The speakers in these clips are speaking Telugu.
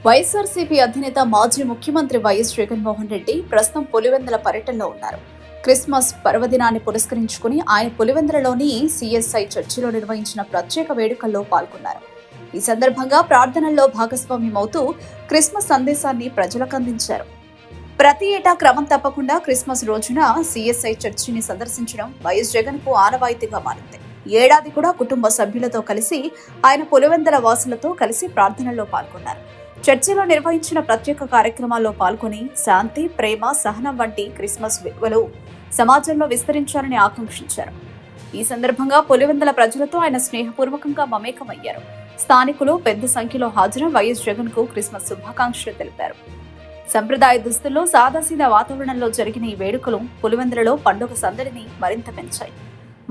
వైఎస్ఆర్సీపీ అధినేత మాజీ ముఖ్యమంత్రి వైఎస్ జగన్మోహన్ రెడ్డి ప్రస్తుతం పులివెందుల పర్యటనలో ఉన్నారు. క్రిస్మస్ పర్వదినాన్ని పురస్కరించుకుని ఆయన పులివెందులలోని సిఎస్ఐ చర్చిలో నిర్వహించిన ప్రత్యేక వేడుకల్లో పాల్గొన్నారు. ఈ సందర్భంగా ప్రార్థనల్లో భాగస్వామ్యమవుతూ క్రిస్మస్ సందేశాన్ని ప్రజలకు అందించారు. ప్రతి ఏటా క్రమం తప్పకుండా క్రిస్మస్ రోజున సిఎస్ఐ చర్చిని సందర్శించడం వైఎస్ జగన్ కు ఆనవాయితీగా మారింది. ఏడాది కూడా కుటుంబ సభ్యులతో కలిసి ఆయన పులివెందుల వాసులతో కలిసి ప్రార్థనల్లో పాల్గొన్నారు. చర్చిలో నిర్వహించిన ప్రత్యేక కార్యక్రమాల్లో పాల్గొని శాంతి, ప్రేమ, సహనం వంటి క్రిస్మస్ విలువలు సమాజంలో విస్తరించాలని ఆకాంక్షించారు. ఈ సందర్భంగా పులివెందుల ప్రజలతో ఆయన స్నేహపూర్వకంగా మమేకమయ్యారు. స్థానికులు పెద్ద సంఖ్యలో హాజరై వైఎస్ జగన్ కు క్రిస్మస్ శుభాకాంక్షలు తెలిపారు. సంప్రదాయ దుస్తుల్లో సాదాసీదా వాతావరణంలో జరిగిన ఈ వేడుకలు పులివెందులలో పండుగ సందడిని మరింత పెంచాయి.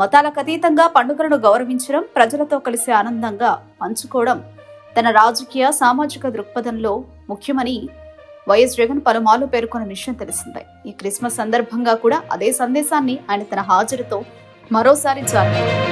మతాలకు అతీతంగా పండుగలను గౌరవించడం, ప్రజలతో కలిసి ఆనందంగా పంచుకోవడం తన రాజకీయ, సామాజిక దృక్పథంలో ముఖ్యమని వైఎస్ జగన్ పలుమార్లు పేర్కొన్న విషయం తెలిసిందే. ఈ క్రిస్మస్ సందర్భంగా కూడా అదే సందేశాన్ని ఆయన తన హాజరుతో మరోసారి చాటారు.